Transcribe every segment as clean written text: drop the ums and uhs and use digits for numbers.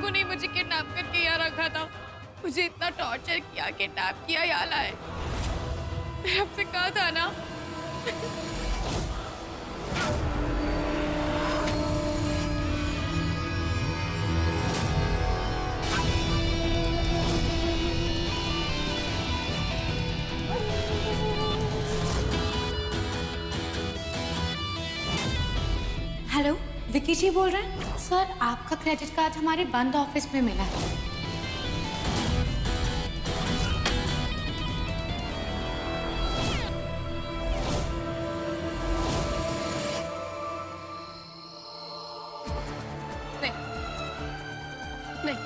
लोगों ने मुझे किडनैप करके यहाँ रखा था। मुझे इतना टॉर्चर किया, किडनैप किया, यहाँ लाए। मैं आपसे कहा था ना। हेलो, विकी जी बोल रहे हैं? सर, आपका क्रेडिट कार्ड हमारे बंद ऑफिस में मिला है। नहीं, नहीं,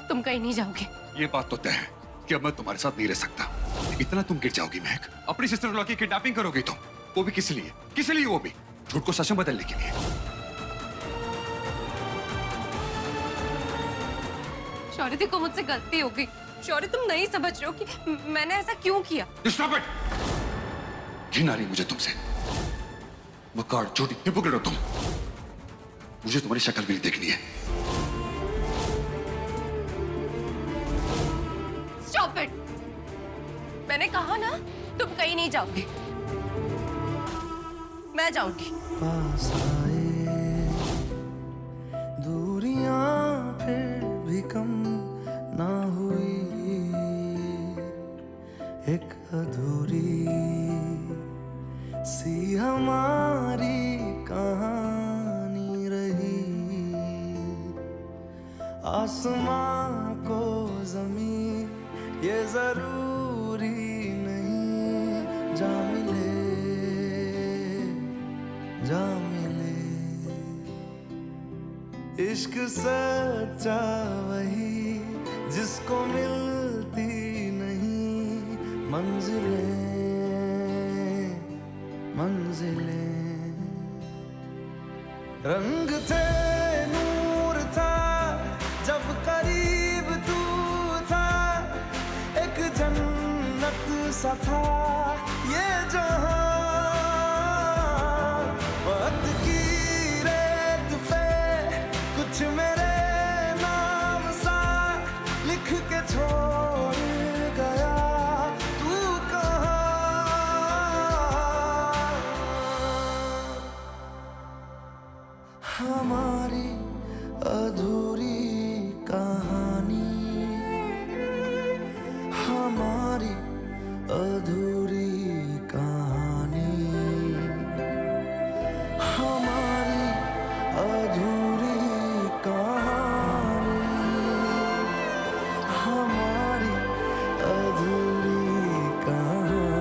तुम कहीं नहीं जाओगे। ये बात तो तय है कि अब मैं तुम्हारे साथ नहीं रह सकता। इतना तुम गिर जाओगी महक। अपनी सिस्टर लॉ की किडनैपिंग करोगी तुम, वो भी किस लिए? किस लिए? वो भी झूठ को सच में बदलने के लिए। शौर्य, देखो मुझसे गलती हो गई। शौर्य, तुम नहीं समझ रहे हो कि मैंने ऐसा क्यों किया। Stop it! घिन आ रही मुझे तुमसे। मकार, झूठी, हिपोक्रेट हो तुम। मुझे तुम्हारी शक्ल भी नहीं देखनी है। Stop it! मैंने कहा ना, तुम कहीं नहीं जाओगे। मैं जाऊंगी। पास आए दूरियां फिर भी कम ना हुई, एक अधूरी सी हमारी कहानी रही। आसमां को ज़मीन ये जरूरी नहीं, जा मिले जा मिले। इश्क सच्चा वही जिसको मिलती नहीं मंजिलें मंजिलें। रंग थे, नूर था, जब करीब तू था, एक जन्नत सा था ये जहां। वक्त की रेत पे कुछ मेरे नाम सा लिख के छोड़ गया, तू कहाँ? हमारी अधूरी कहानी, हमारी अधूरी कहानी, हमारी अधूरी कहानी, हमारी अधूरी कहानी।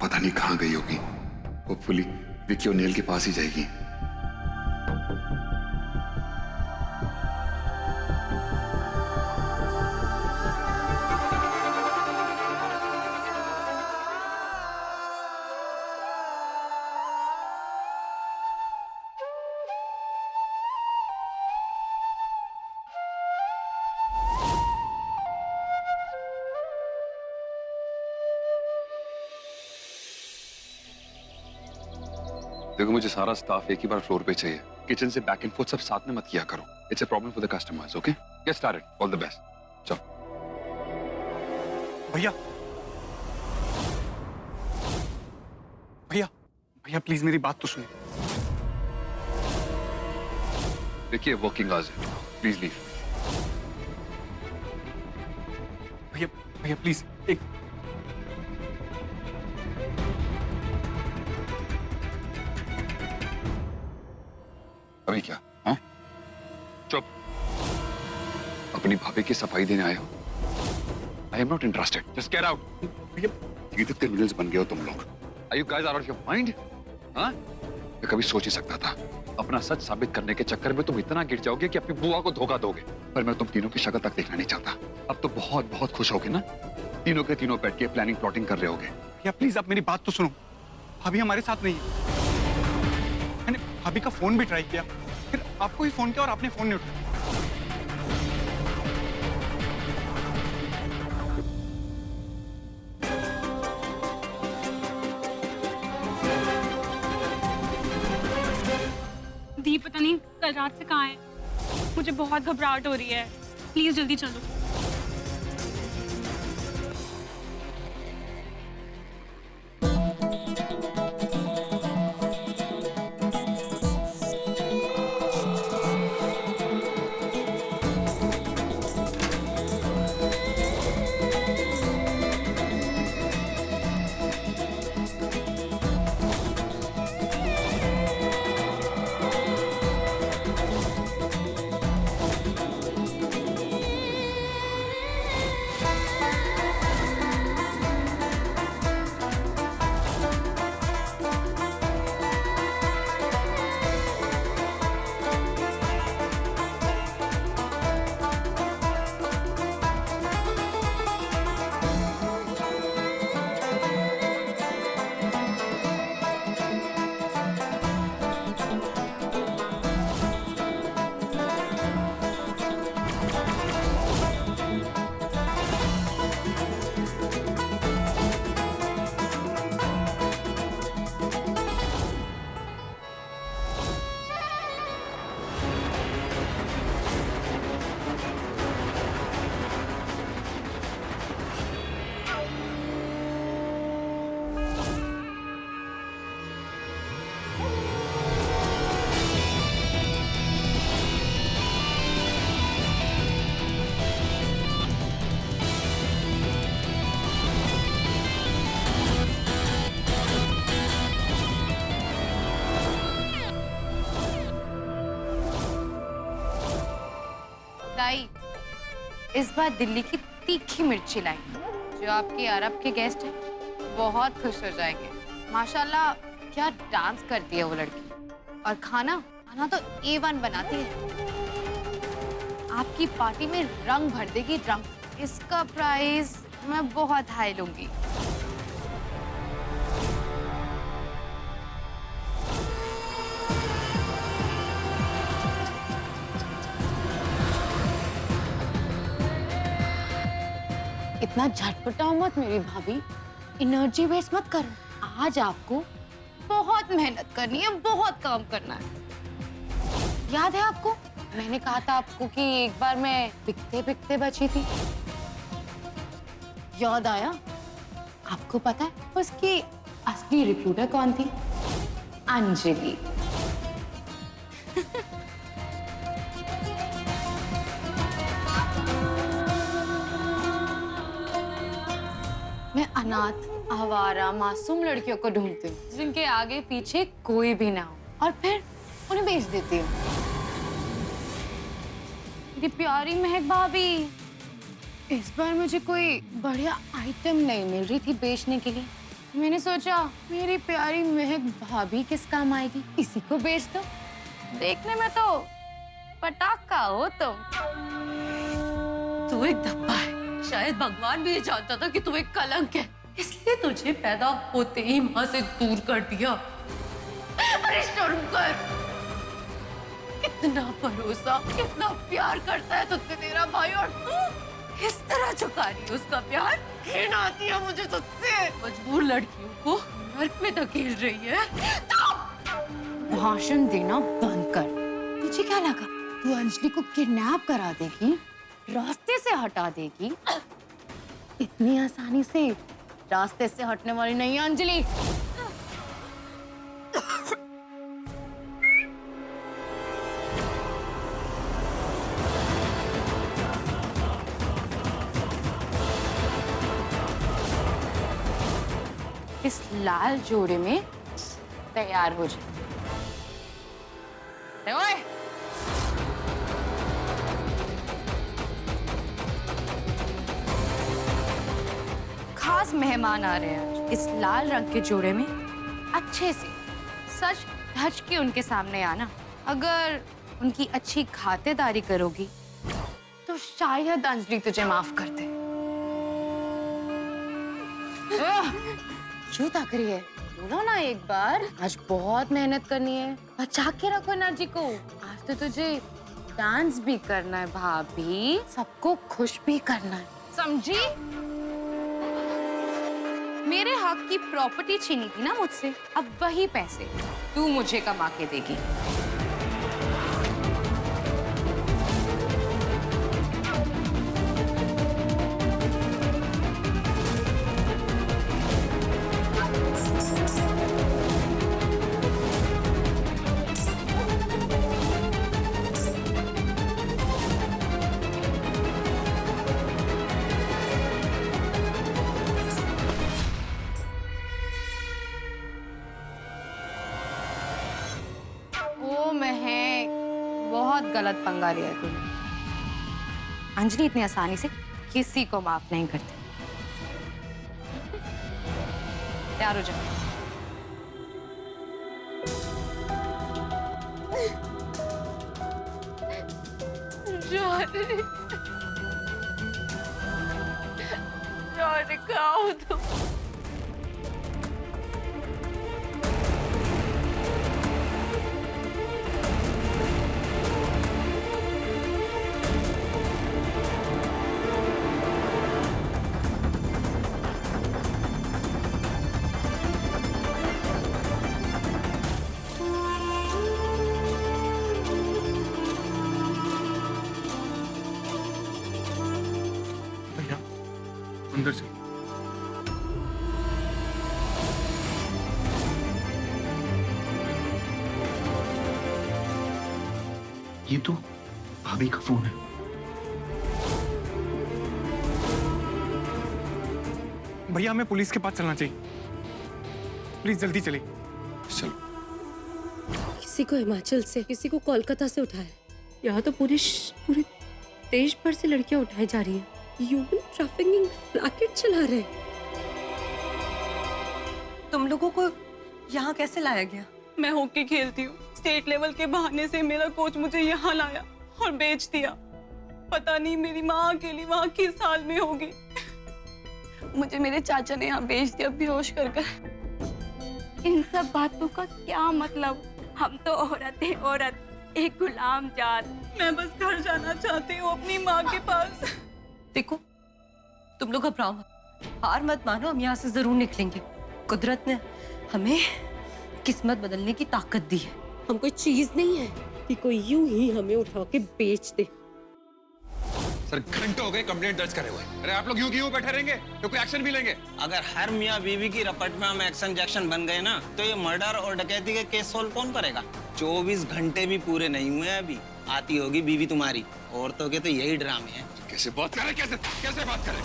पता नहीं कहां गई होगी। होपफुली विकी और नील के पास ही जाएगी। देखो, मुझे सारा स्टाफ एक ही बार फ्लोर पे चाहिए। किचन से बैक एंड फोर्थ सब साथ में मत किया करो। It's a problem for the customers. Okay, get started. All the best. चलो भैया, भैया, भैया प्लीज मेरी बात तो सुनिए। देखिए, वर्किंग आवर्स है, प्लीज लीव। भैया, भैया प्लीज एक अभी क्या? हाँ, चुप। अपनी भाभी की सफाई देने आए हो? I am not interested, just get out. भैया, सीधे क्रिमिनल्स बन गए हो तुम लोग। Are you guys out of your mind? हाँ, मैं कभी सोच ही सकता था अपना सच साबित करने के चक्कर में तुम इतना गिर जाओगे कि अपनी बुआ को धोखा दोगे। पर मैं तुम तीनों की शक्ल तक देखना नहीं चाहता। अब तो बहुत बहुत खुश होगे ना, तीनों के तीनों बैठ के प्लानिंग प्लॉटिंग कर रहे होगे। भैया प्लीज आप मेरी बात तो सुनो। भाभी हमारे साथ नहीं है। मैंने भाभी का फोन भी ट्राई किया, फिर आपको ही फोन किया और आपने फोन नहीं उठाया। पता नहीं कल रात से कहाँ है। मुझे बहुत घबराहट हो रही है, प्लीज जल्दी चलो। दाई, इस बार दिल्ली की तीखी मिर्ची लाई। जो आपके अरब के गेस्ट हैं बहुत खुश हो जाएंगे। माशाल्लाह क्या डांस करती है वो लड़की, और खाना तो A1 बनाती है। आपकी पार्टी में रंग भर देगी, रंग। इसका प्राइस मैं बहुत हाई लूंगी। इतना झटपटाओ मत मेरी भाभी, एनर्जी वेस्ट मत करो। आज आपको बहुत मेहनत करनी है, बहुत काम करना है। याद है आपको, मैंने कहा था आपको कि एक बार मैं बिकते बिकते बची थी। याद आया? आपको पता है उसकी असली रिक्रूटर कौन थी? अंजलि। मैं अनाथ, आवारा, मासूम लड़कियों को ढूंढती हूँ जिनके आगे पीछे कोई भी ना हो, और फिर उन्हें बेच देती हूँ। मेरी प्यारी महक भाभी, इस बार मुझे कोई बढ़िया आइटम नहीं मिल रही थी बेचने के लिए। मैंने सोचा मेरी प्यारी महक भाभी किस काम आएगी, इसी को बेच दो। देखने में तो पटाखा हो तुम। तू एक धब्बा है। शायद भगवान भी ये जानता था कि तू एक कलंक है, इसलिए तुझे पैदा होते ही मां से दूर कर दिया। अरे शर्म कर, कितना भरोसा, कितना प्यार करता है तुझसे तेरा भाई, और तू इस तरह चुका रही है उसका प्यार। घृणा आती है मुझे तुझसे। मजबूर लड़कियों को नर्क में धकेल रही है। भाषण देना बंद कर। तुझे क्या लगा तू अंजलि को किडनैप करा देगी, रास्ते से हटा देगी? इतनी आसानी से रास्ते से हटने वाली नहीं है अंजलि। इस लाल जोड़े में तैयार हो जाए। ओए! खास मेहमान आ रहे हैं इस लाल रंग के जोड़े में। अच्छे से सच धज के उनके सामने आना। अगर उनकी अच्छी खातिरदारी करोगी तो शायद अंजलि तुझे माफ कर दे। क्यों तक रही है? बोलो ना एक बार। आज बहुत मेहनत करनी है, बचा के रखो एनर्जी को। आज तो तुझे डांस भी करना है भाभी, सबको खुश भी करना है, समझी? मेरे हक की प्रॉपर्टी छीनी थी ना मुझसे, अब वही पैसे तू मुझे कमा के देगी। बहुत गलत पंगा लिया है तूने। अंजलि इतनी आसानी से किसी को माफ नहीं करती। तैयार हो जाओ। जॉनी कहाँ हो तुम? भैया अंदर से ये तो भाभी का फोन है। भैया हमें पुलिस के पास चलना चाहिए, प्लीज जल्दी चलिए। चलो। किसी को हिमाचल से, किसी को कोलकाता से उठाया। यहाँ तो पूरे देश भर से लड़कियां उठाई जा रही हैं। ह्यूमन ट्रैफिकिंग रैकेट चला रहे हैं। तुम लोगों को यहाँ कैसे लाया गया? मैं हॉकी खेलती हूँ। स्टेट लेवल के बहाने से मेरा कोच मुझे यहाँ लाया और बेच दिया। पता नहीं मेरी माँ अकेली वहाँ किस हाल में होगी। मुझे मेरे चाचा ने यहाँ बेच दिया बेहोश कर कर। इन सब बातों का क्या मतलब? हम तो औरत है, औरत, एक गुलाम जात। मैं बस घर जाना चाहती हूँ अपनी माँ के पास। देखो, तुम लोग घबराओ मत, हार मत मानो, हम यहाँ से जरूर निकलेंगे। कुदरत ने हमें किस्मत बदलने की ताकत दी है। हम कोई चीज नहीं है कि कोई यूं ही हमें उठा के बेच दे। सर घंटों हो गए कंप्लेंट दर्ज करे हुए। अरे आप लोग यूं क्यों बैठे रहेंगे? तो कोई एक्शन भी लेंगे। अगर हर मियाँ बीवी की रपट में हम एक्शन जैक्शन बन गए ना, तो ये मर्डर और डकैती के केस सोल्व कौन करेगा? 24 घंटे भी पूरे नहीं हुए अभी, आती होगी बीवी तुम्हारी। औरतों के तो यही ड्रामे हैं। कैसे बात करें? कैसे बात करें?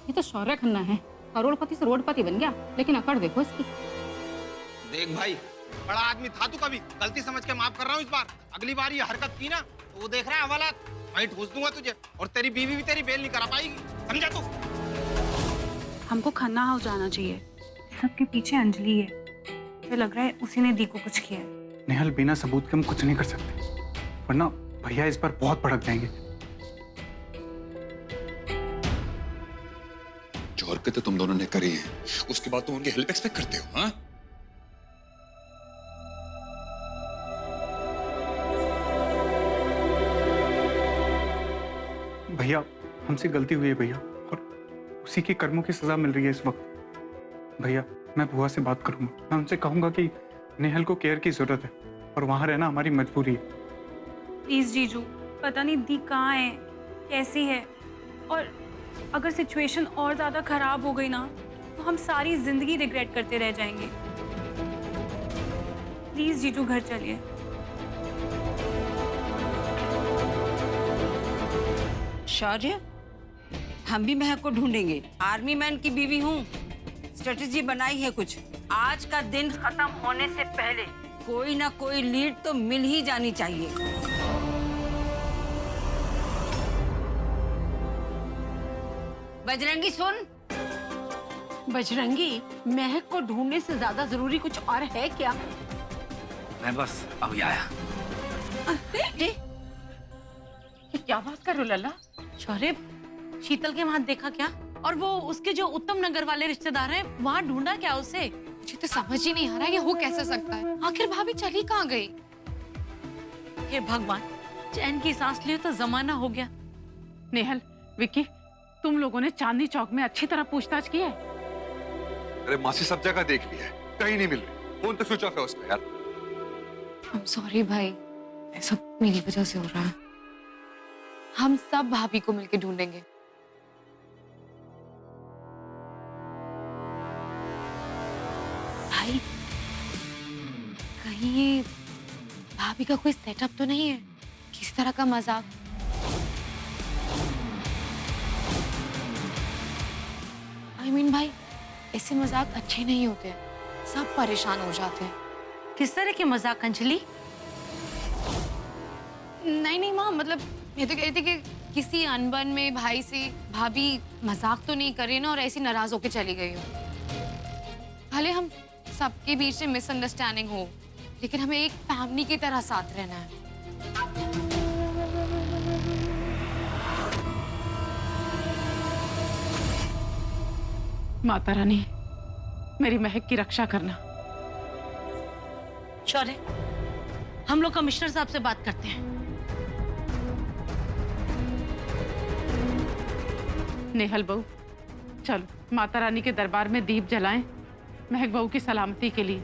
ये तो शौर्य खन्ना है, करोड़पति से रोडपति बन गया। लेकिन अकड़ देखो इसकी। देख भाई, बड़ा आदमी था तू, कभी गलती समझ के माफ कर रहा हूँ इस बार। अगली बार ये हरकत की ना तो वो देख रहा है हवालात, मैं ठूस दूंगा तुझे। और तेरी बीवी भी तेरी बेल नहीं करा पाएगी, समझा तू? हमको खन्ना हाउस जाना चाहिए। सबके पीछे अंजलि है। मुझे लग रहा है उसी ने दी को कुछ किया है। नेहल, बिना सबूत के हम कुछ नहीं कर सकते, वरना भैया इस बार बहुत भड़क जाएंगे। जो हरकतें तुम दोनों ने करी हैं, उसके बाद तुम उनकी हेल्प एक्सपेक्ट करते हो? हाँ? भैया हमसे गलती हुई है भैया, और उसी के कर्मों की सजा मिल रही है इस वक्त। भैया मैं बुआ से बात करूंगा, मैं उनसे कहूंगा कि नेहल को केयर की जरूरत है और वहां रहना हमारी मजबूरी है। प्लीज जीजू, पता नहीं दी कहाँ है, कैसी है, और अगर सिचुएशन और ज्यादा खराब हो गई ना तो हम सारी जिंदगी रिग्रेट करते रह जाएंगे। प्लीज जीजू घर चलिए। शौर्य, हम भी महक को ढूंढेंगे। आर्मी मैन की बीवी हूँ, स्ट्रेटेजी बनाई है कुछ। आज का दिन खत्म होने से पहले कोई ना कोई लीड तो मिल ही जानी चाहिए। बजरंगी सुन। बजरंगी, महक को ढूंढने से ज्यादा जरूरी कुछ और है क्या? मैं बस अभी आया। ये क्या बात कर रहे हो लल्ला? शौर्य, शीतल के वहां देखा क्या? और वो उसके जो उत्तम नगर वाले रिश्तेदार हैं, वहां ढूंढा क्या उसे? मुझे तो समझ ही नहीं आ रहा ये हो कैसे सकता है। आखिर भाभी चली कहाँ गई? हे भगवान, चैन की सांस लिए तो जमाना हो गया। नेहल, विक्की, तुम लोगों ने चांदनी चौक में अच्छी तरह पूछताछ की है? अरे मासी सब जगह देख लिया है, कहीं नहीं मिल रही। फोन तो स्विच ऑफ है उसका यार। I'm sorry भाई, ये सब मेरी वजह से हो रहा है। हम सब भाभी को मिलके ढूंढेंगे। भाई, कहीं ये भाभी का कोई सेटअप तो नहीं है? किसी तरह का मजाक? I mean भाई, ऐसे मजाक अच्छे नहीं होते हैं, सब परेशान हो जाते हैं। किस तरह के मजाक अंजलि? नहीं नहीं माँ, मतलब मैं तो कह रही थी कि किसी अनबन में भाई से भाभी मजाक तो नहीं कर रही ना और ऐसी नाराज होके चली गई हो। भले हम सबके बीच में मिसअंडरस्टैंडिंग हो, लेकिन हमें एक फैमिली की तरह साथ रहना है। माता रानी, मेरी महक की रक्षा करना। शौर्य, हम लोग कमिश्नर साहब से बात करते हैं। नेहल बहू, चलो माता रानी के दरबार में दीप जलाएं, महक बहू की सलामती के लिए।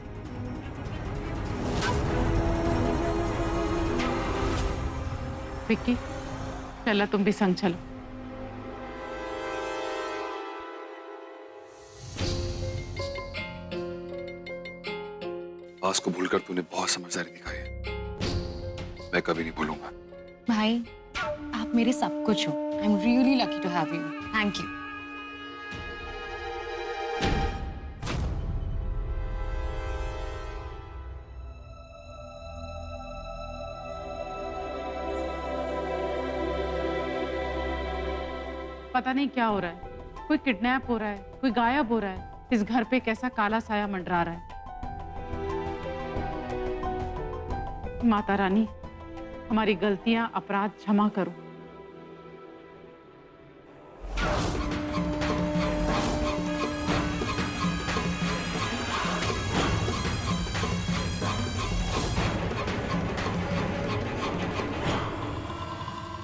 विक्की, चला तुम भी संग चलो। बास को भूलकर तूने बहुत समझदारी दिखाई है, मैं कभी नहीं भूलूंगा। भाई, आप मेरे सब कुछ हो। I am really lucky to have you. Thank you. पता नहीं क्या हो रहा है, कोई किडनैप हो रहा है, कोई गायब हो रहा है। इस घर पे कैसा काला साया मंडरा रहा है। माता रानी, हमारी गलतियां, अपराध क्षमा करो।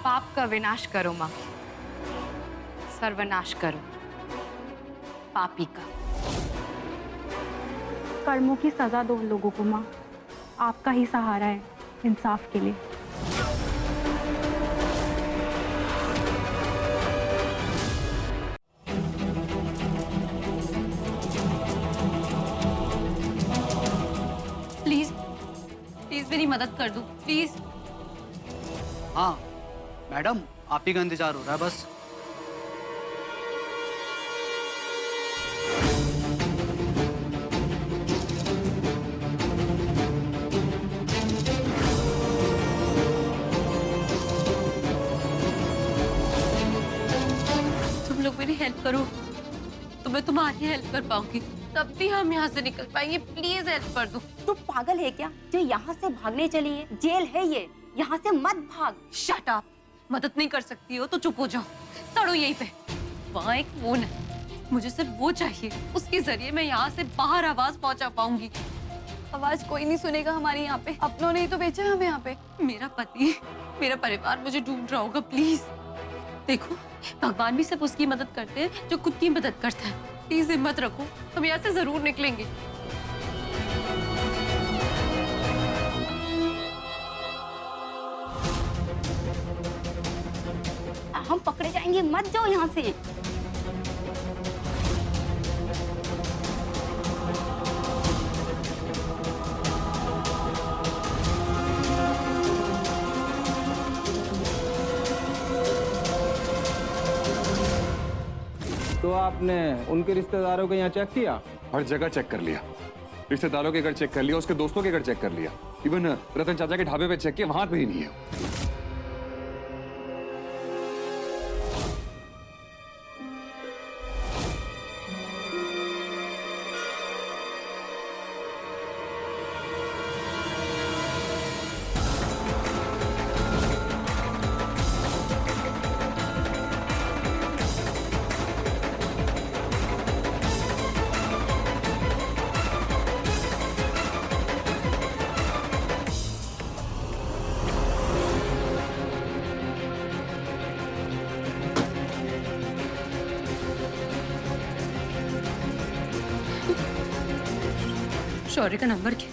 पाप का विनाश करो माँ, सर्वनाश करो पापी का। कर्मों की सजा दो उन लोगों को माँ, आपका ही सहारा है इंसाफ के लिए। प्लीज प्लीज मेरी मदद कर दो प्लीज। हाँ मैडम, आप ही का इंतजार हो रहा है बस। तुम लोग मेरी हेल्प करो तो मैं तुम्हारी हेल्प कर पाऊंगी, तब भी हम यहाँ से निकल पाएंगे। प्लीज हेल्प कर दो। तू पागल है क्या जो यहाँ से भागने चली है? जेल है ये, यहाँ से मत भाग। Shut up. मदद नहीं कर सकती हो तो चुप हो जाओ। सड़ो यहीं पे। वहाँ एक फोन है, मुझे सिर्फ वो चाहिए, उसके जरिए मैं यहाँ से बाहर आवाज पहुँचा पाऊंगी। आवाज कोई नहीं सुनेगा हमारी यहाँ पे, अपनों ने ही तो बेचा है हमें यहाँ पे। मेरा पति, मेरा परिवार मुझे ढूंढ रहा होगा। प्लीज देखो, भगवान भी सिर्फ उसकी मदद करते हैं जो खुद की मदद करता है। प्लीज हिम्मत रखो, हम यहाँ से जरूर निकलेंगे। हम पकड़े जाएंगे, मत जाओ यहाँ से। तो आपने उनके रिश्तेदारों को यहाँ चेक किया? हर जगह चेक कर लिया, रिश्तेदारों के घर चेक कर लिया, उसके दोस्तों के घर चेक कर लिया, इवन रतन चाचा के ढाबे पे चेक किया, वहां पे ही नहीं है। शौर्य का नंबर क्या?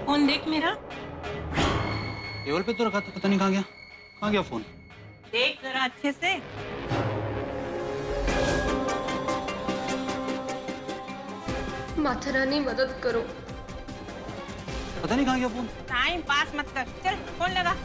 फोन देख मेरा। टेबल पे तो रखा था, पता नहीं कहाँ गया। कहाँ गया फोन? देख जरा अच्छे से। माता रानी मदद करो। पता नहीं कहाँ गया फोन। टाइम पास मत कर, चल फोन लगा।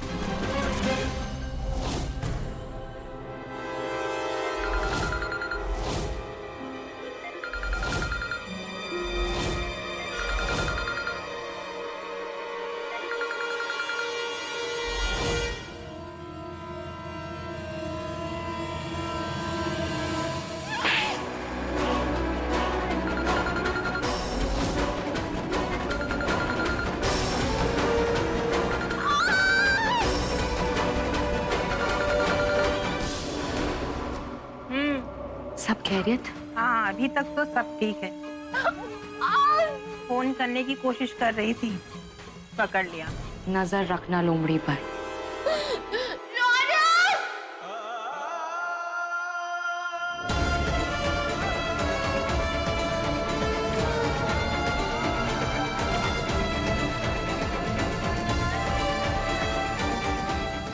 सब खैरियत? हाँ अभी तक तो सब ठीक है। फोन करने की कोशिश कर रही थी, पकड़ लिया। नजर रखना लोमड़ी पर।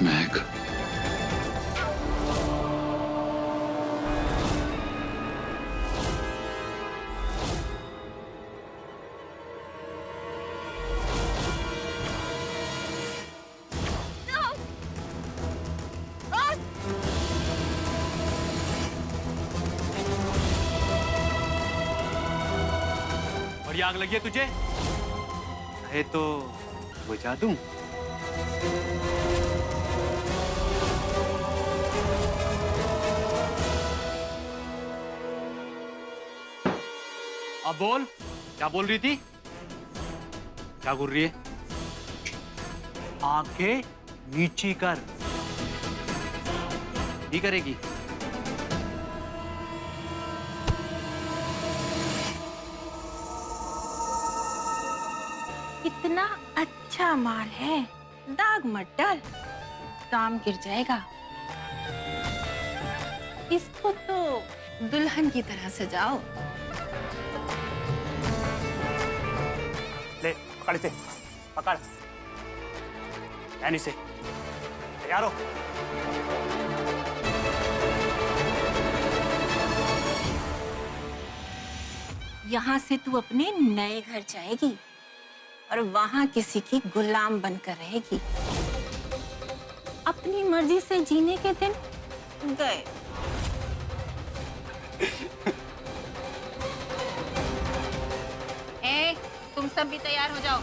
महक, बड़ी आग लगी है तुझे? है तो बुझा दूं? अब बोल, क्या बोल रही थी? क्या बोल रही है? आंखें नीची कर। नहीं करेगी? इतना अच्छा माल है, दाग मत डाल, काम गिर जाएगा। इसको तो दुल्हन की तरह सजाओ। ले पकड़ इसे, पकड़। यानी से तैयार हो? यहाँ से तू अपने नए घर जाएगी और वहाँ किसी की गुलाम बनकर रहेगी। अपनी मर्जी से जीने के दिन गए। तुम सब भी तैयार हो जाओ।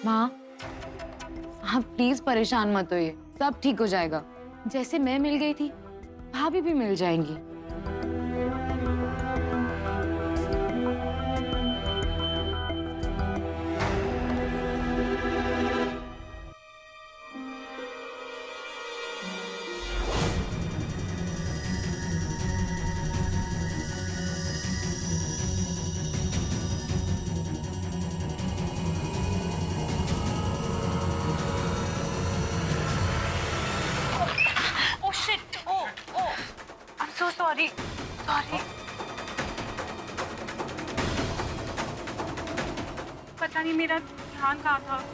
माँ, आप प्लीज परेशान मत होइए, सब ठीक हो जाएगा। जैसे मैं मिल गई थी, भाभी भी मिल जाएंगी। सॉरी। पता नहीं मेरा ध्यान कहाँ था।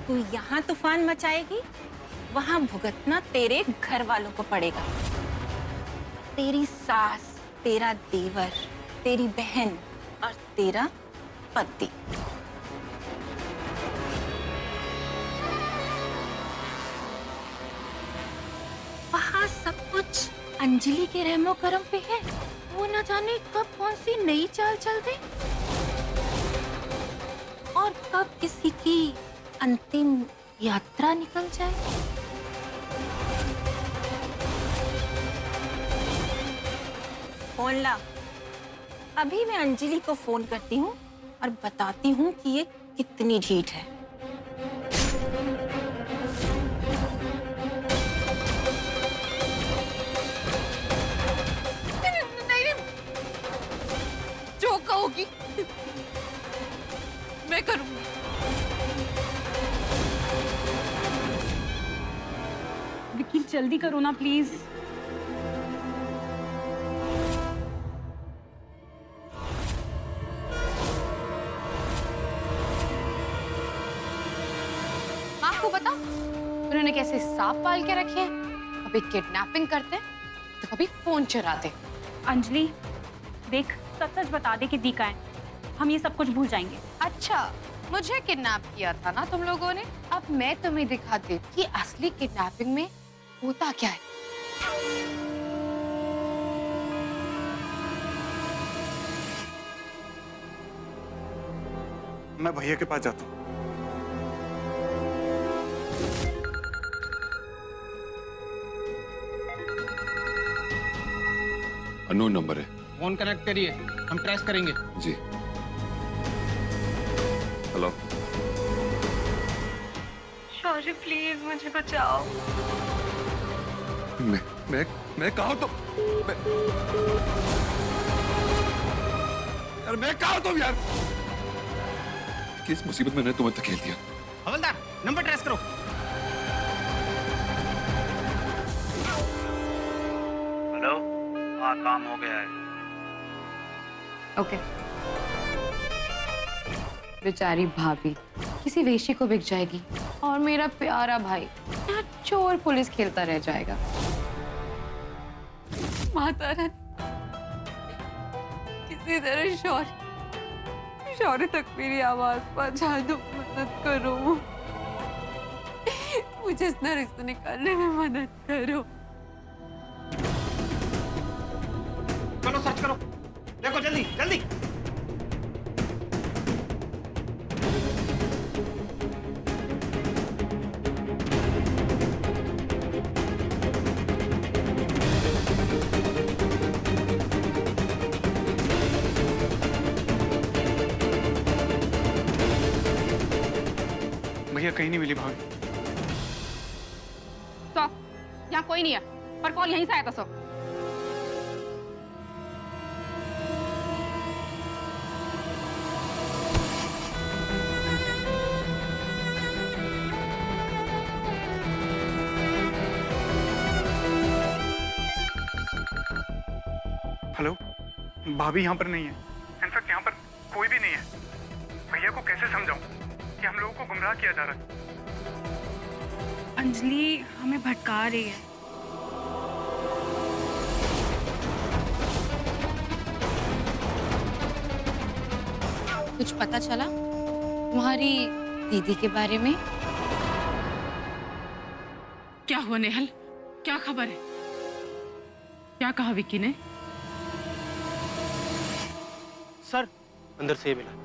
तू यहाँ तूफान मचाएगी, वहाँ भुगतना तेरे घर वालों को पड़ेगा। तेरी सास, तेरा देवर, तेरी बहन और तेरा पति। वहाँ सब कुछ अंजलि के रहमो करम पे है। वो न जाने कब कौन सी नई चाल चल दे और कब किसी की अंतिम यात्रा निकल जाए। फोन ला। अभी मैं अंजलि को फोन करती हूँ और बताती हूँ कि ये कितनी ढीठ है। विक्की जल्दी करो ना प्लीज। आपको बता उन्होंने कैसे सांप पाल के रखे हैं, कभी किडनैपिंग करते हैं तो कभी फोन चुराते। अंजलि देख, सच सच बता दे कि दीका है, हम ये सब कुछ भूल जाएंगे। अच्छा, मुझे किडनैप किया था ना तुम लोगों ने, अब मैं तुम्हें दिखाती हूँ कि असली किडनैपिंग में होता क्या है। मैं भैया के पास जाता हूँ। अननोन नंबर है। फोन कनेक्ट करिए, हम ट्रेस करेंगे। जी। हेलो। शौर्य प्लीज मुझे बचाओ। मैं कहा तो यार मैं कहा तुम यार, किस मुसीबत में मैंने तुम्हें धकेल दिया। हवलदार नंबर ट्रेस करो। हेलो, हाँ काम हो गया है। ओके। बेचारी भाभी किसी वेशी को बिक जाएगी और मेरा प्यारा भाई यहाँ चोर पुलिस खेलता रह जाएगा। माता रानी किसी तरह शौर्य तक मेरी आवाज पहुंचा दो, मदद करो, मुझे इस नरक से निकालने में मदद करो। चलो सर्च करो, देखो जल्दी जल्दी। भैया कहीं नहीं मिली भाभी। तो यहाँ कोई नहीं है, पर कॉल यहीं से आया था सब। हेलो, भाभी यहाँ पर नहीं है। इनफैक्ट यहाँ पर कोई भी नहीं है। भैया को कैसे समझाऊं कि हम लोगों को गुमराह किया जा रहा है। अंजलि हमें भटका रही है। कुछ पता चला तुम्हारी दीदी के बारे में? क्या हुआ नेहल, क्या खबर है? क्या कहा विक्की ने? सर अंदर से मिला।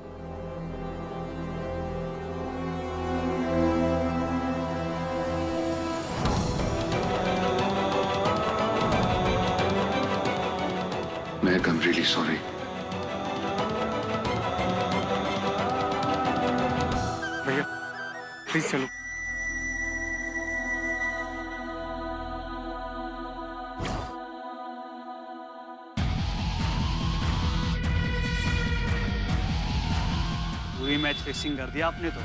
I'm really sorry. भैया प्लीज चलो। पूरी मैच फिक्सिंग कर दिया आपने तो।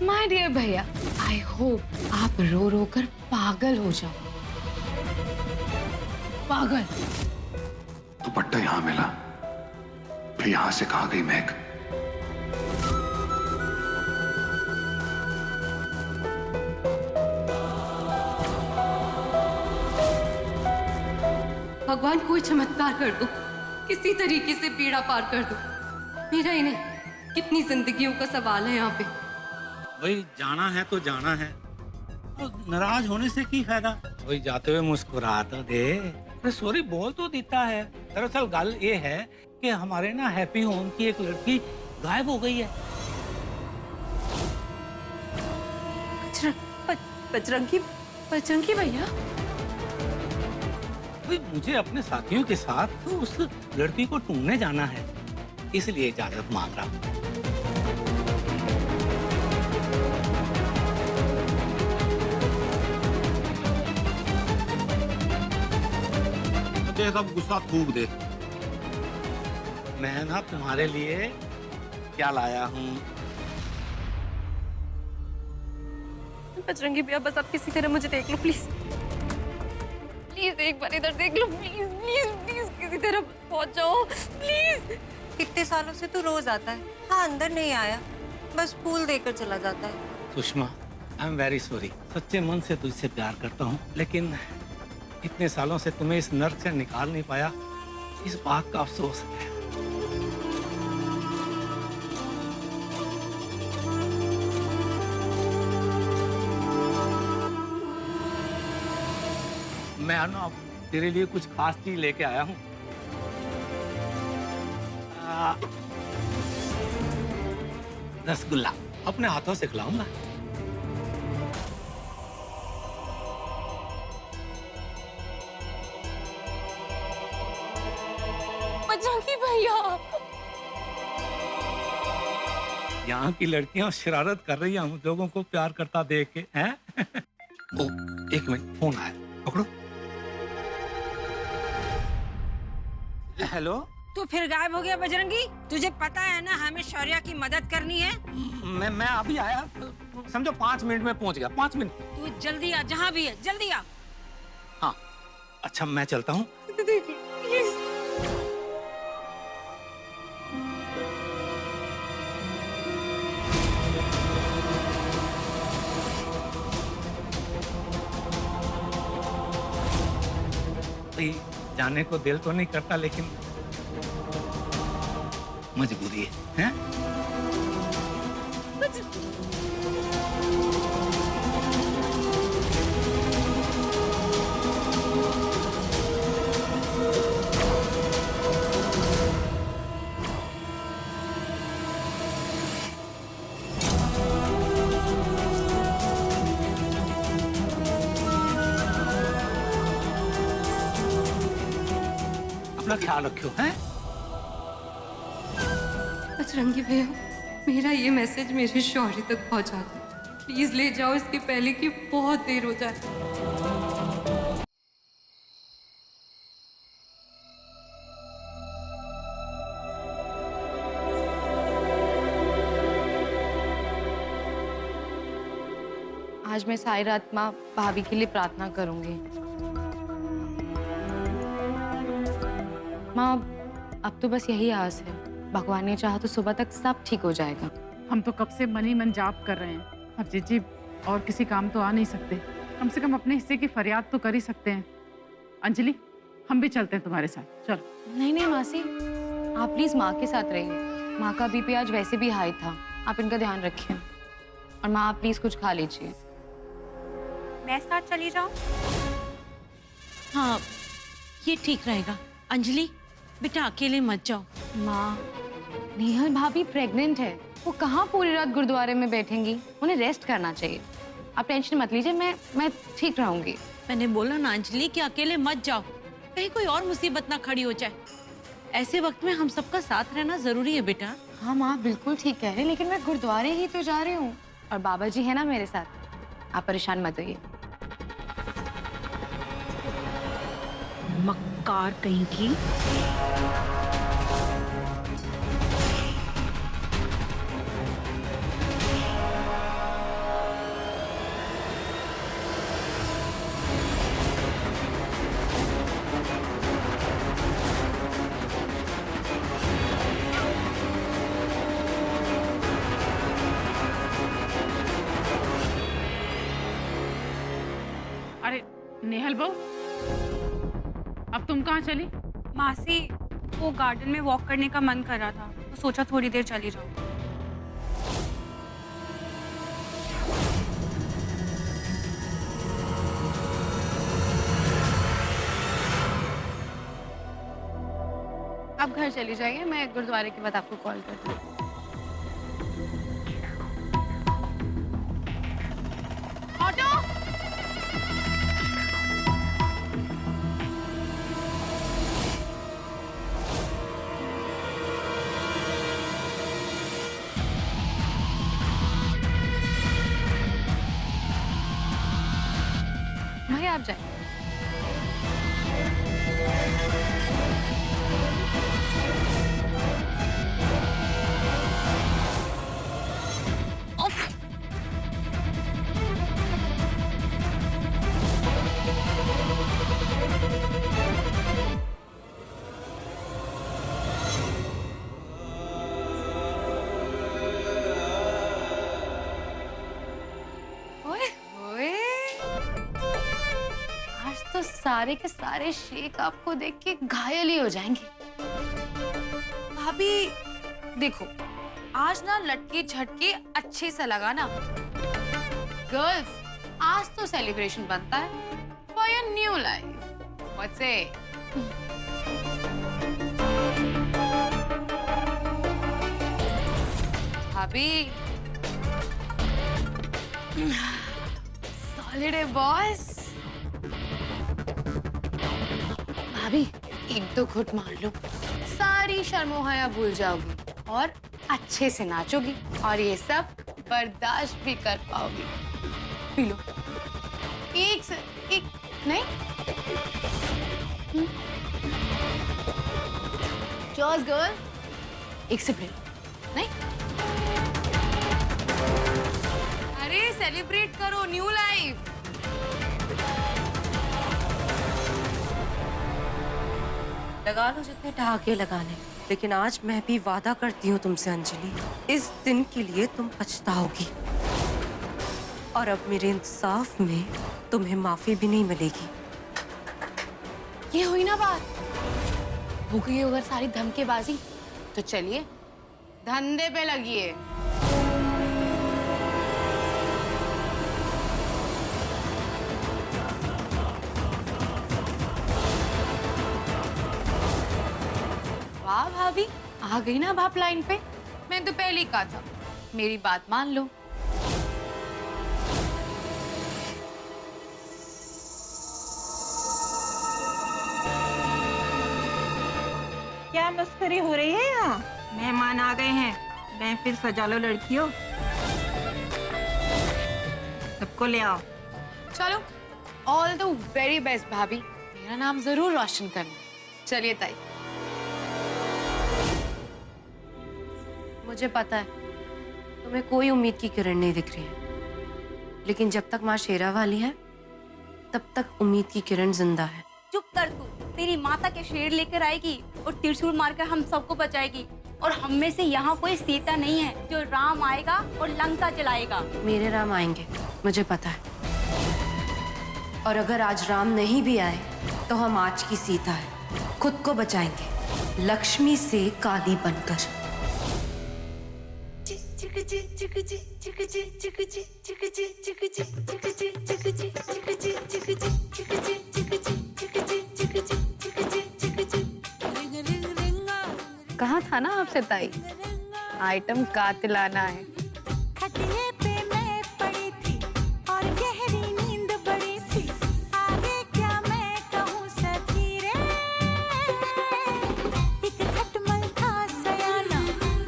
माय डियर भैया, आई होप आप रो रो कर पागल हो जाओ। पागल। दुपट्टा यहाँ मिला, फिर यहाँ से कहाँ गई महक? भगवान कोई चमत्कार कर दो, किसी तरीके से बेड़ा पार कर दो। मेरा ही नहीं, कितनी जिंदगियों का सवाल है यहाँ पे। भाई जाना है तो जाना है, तो नाराज होने से की फायदा। वही जाते हुए मुस्कुरा तो दे, अरे सॉरी बोल तो देता है। दरअसल गल ये है कि हमारे ना हैप्पी होम की एक लड़की गायब हो गई है। बजरंगी भैया, मुझे अपने साथियों के साथ तो उस लड़की को ढूंढने जाना है, इसलिए इजाजत मांग रहा हूँ। मुझे सब गुस्सा थूक दे। मैं ना तुम्हारे लिए क्या लाया हूँ। बजरंगी भैया बस आप किसी तरह मुझे देख लो प्लीज। प्लीज एक बार इधर देख लो प्लीज प्लीज प्लीज, किसी तरह पहुंच जाओ प्लीज। कितने सालों से तू रोज आता है, हाँ अंदर नहीं आया, बस फूल देकर चला जाता है। Sushma, I am very sorry. सच्चे मन से तुझसे प्यार करता हूँ, लेकिन इतने सालों से तुम्हें इस नर्क से निकाल नहीं पाया, इस बात का अफसोस है। मैं ना तेरे लिए कुछ खास चीज लेके आया हूँ। रसगुल्ला अपने हाथों से खिलाऊंगा। बजरंगी भैया, यहाँ की लड़कियां शरारत कर रही हैं हम लोगों को प्यार करता देख के, हैं? ओ, एक मिनट, फोन आया, पकड़ो। हेलो। तू फिर गायब हो गया बजरंगी? तुझे पता है ना हमें शौर्या की मदद करनी है। मैं अभी आया, समझो 5 मिनट में पहुंच गया। 5 मिनट। तू जल्दी आ, जहाँ भी है जल्दी आ। हाँ अच्छा, मैं चलता हूँ। जाने को दिल तो नहीं करता, लेकिन मजबूरी है, हैं? अपना ख्याल रखियो, हैं? बजरंगी भैया, मेरा ये मैसेज मेरे शौर्य तक पहुंचा दो प्लीज। ले जाओ इसके पहले कि बहुत देर हो जाए। आज मैं सारी रात माँ भाभी के लिए प्रार्थना करूंगी। माँ अब तो बस यही आस है, भगवान ने चाहा तो सुबह तक सब ठीक हो जाएगा। हम तो कब से मन ही मन जाप कर रहे हैं। अब जीजी और किसी काम तो आ नहीं सकते, कम से कम अपने हिस्से की फरियाद तो कर ही सकते हैं। अंजलि, हम भी चलते हैं तुम्हारे साथ, चलो। नहीं नहीं मासी, आप प्लीज माँ के साथ रहिए। माँ का बीपी आज वैसे भी हाई था, आप इनका ध्यान रखिए। और माँ आप प्लीज कुछ खा लीजिए। मैं साथ चली जाऊं? हाँ ये ठीक रहेगा। अंजलि बेटा अकेले मत जाओ। माँ, नेहल भाभी प्रेग्नेंट है, वो कहाँ पूरी रात गुरुद्वारे में बैठेंगी, उन्हें रेस्ट करना चाहिए। आप टेंशन मत लीजिए, मैं ठीक रहूंगी। मैंने बोला ना अंजलि कि अकेले मत जाओ, कहीं कोई और मुसीबत ना खड़ी हो जाए। ऐसे वक्त में हम सबका साथ रहना जरूरी है बेटा। हाँ माँ बिल्कुल ठीक कह रहे हैं, लेकिन मैं गुरुद्वारे ही तो जा रही हूँ और बाबा जी है ना मेरे साथ, आप परेशान मत होइए। मक्कार कहीं की। अरे नेहल बहू, अब तुम कहाँ चली? मासी, वो गार्डन में वॉक करने का मन कर रहा था, तो सोचा थोड़ी देर चली जाऊं। आप घर चली जाइए, मैं गुरुद्वारे के बाद आपको कॉल करती हूँ। ऑटो! भाई आप जाइए। ओए ओए, आज तो सारे के सारे शेख आपको देख के घायल ही हो जाएंगे। भाभी देखो, आज ना लटके झटके अच्छे से लगाना। गर्ल्स, आज तो सेलिब्रेशन बनता है for your new life. What's it? भाभी सॉलिड है बॉस। भाभी एक दो घुट मार लो, सारी शर्मो हया भूल जाओगी और अच्छे से नाचोगी और ये सब बर्दाश्त भी कर पाओगी। P low. एक से एक नहीं। Cheers girl. एक से ले लो। नहीं, अरे सेलिब्रेट करो न्यू लाइफ। लगा लो जितने ठहाके लगाने, लेकिन आज मैं भी वादा करती हूँ तुमसे अंजलि, इस दिन के लिए तुम पछताओगी और अब मेरे इंसाफ में तुम्हें माफी भी नहीं मिलेगी। ये हुई ना बात, हो गई अगर सारी धमकेबाजी, तो चलिए धंधे पे लगिए। वाह भाभी, आ गई ना आप लाइन पे। मैं तो पहले ही कहा था, मेरी बात मान लो। क्या मस्करी हो रही है यहाँ? मेहमान आ गए हैं, महफिल सजा लो लड़कियों। सबको ले आओ। चलो, ऑल द वेरी बेस्ट भाभी, मेरा नाम जरूर रोशन करना। चलिए ताई। मुझे पता है तुम्हें कोई उम्मीद की किरण नहीं दिख रही है, लेकिन जब तक माँ शेरा वाली है तब तक उम्मीद की किरण जिंदा है। चुप कर तू, तेरी माता के शेर लेकर आएगी और त्रिशूल मारकर हम सबको बचाएगी। और हम में से यहाँ कोई सीता नहीं है जो राम आएगा और लंका जलाएगा। मेरे राम आएंगे, मुझे पता है। और अगर आज राम नहीं भी आए तो हम आज की सीता है, खुद को बचाएंगे लक्ष्मी से काली बनकर। कहाँ था ना आपसे ताई, आइटम कातिलाना है। खटिए पे मैं पड़ी थी और गहरी नींद बड़ी थी, आगे क्या मैं कहूँ सखी रे। एक खटमल था सयाना,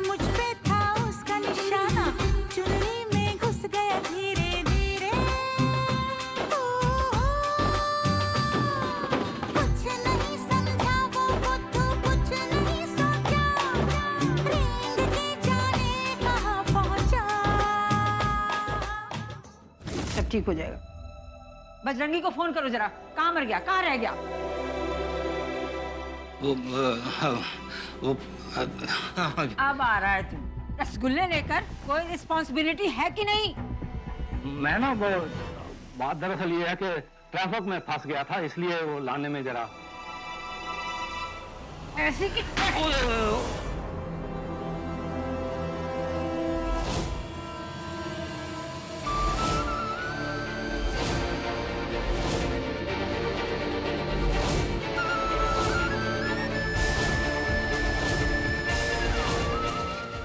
मुझ पे था उसका निशाना, चुनरी में घुस गया धीरे धीरे। कुछ नहीं समझा वो बुद्धू, कुछ नहीं सोचा, रेंग के जाने कहाँ पहुँचा। सब ठीक हो जाएगा। बजरंगी को फोन करो जरा, कहाँ मर गया, कहाँ रह गया? वो अब आ रहा है तू रसगुल्ले लेकर, कोई रिस्पॉन्सिबिलिटी है कि नहीं? मैं ना वो बात दरअसल ये है कि ट्रैफिक में फंस गया था, इसलिए वो लाने में जरा ऐसे कि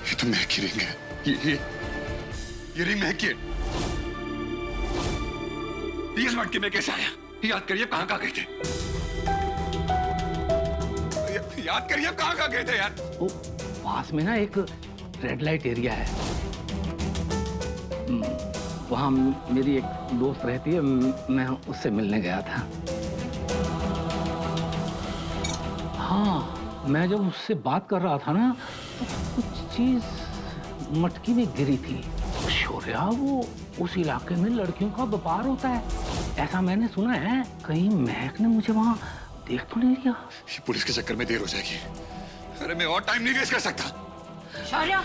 ये तो महक की रिंग है। ये रिंग महक की है। इस मटके में कैसे आया? याद करिए कहाँ गए थे। याद करिए कहाँ गए थे यार। वो पास में ना एक रेड लाइट एरिया है, वहाँ मेरी एक दोस्त रहती है, मैं उससे मिलने गया था। हाँ, मैं जब उससे बात कर रहा था ना तो कुछ चीज मटकी में गिरी थी। शौर्या, वो उस इलाके में लड़कियों का व्यापार होता है, ऐसा मैंने सुना है। कहीं महक ने मुझे वहाँ देख तो नहीं लिया? पुलिस के चक्कर में देर हो जाएगी। अरे मैं और टाइम नहीं वेस्ट कर सकता। शौर्या,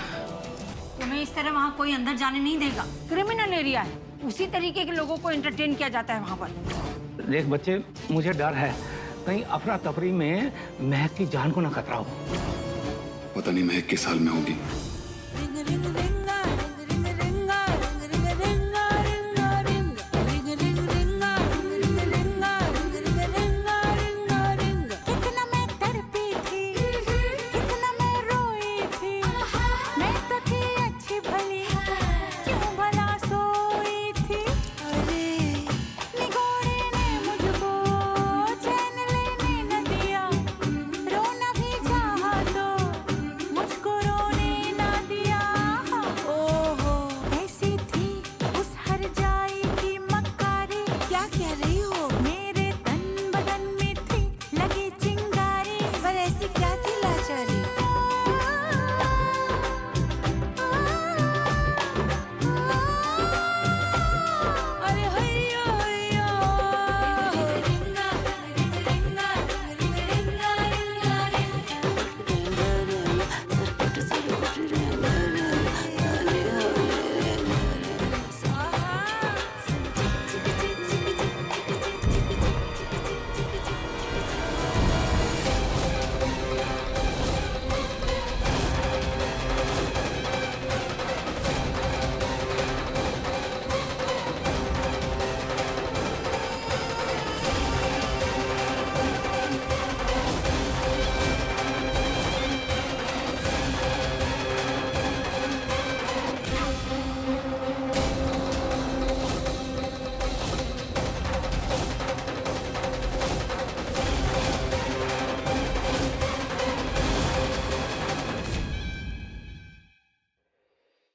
तुम्हें इस तरह वहाँ कोई अंदर जाने नहीं देगा। क्रिमिनल एरिया है, उसी तरीके के लोगों को एंटरटेन किया जाता है वहाँ पर। देख बच्चे, मुझे डर है कहीं अफरा तफरी में महक की जान को ना खतरा हो। पता नहीं महक किस हाल में होगी। क्या कह रही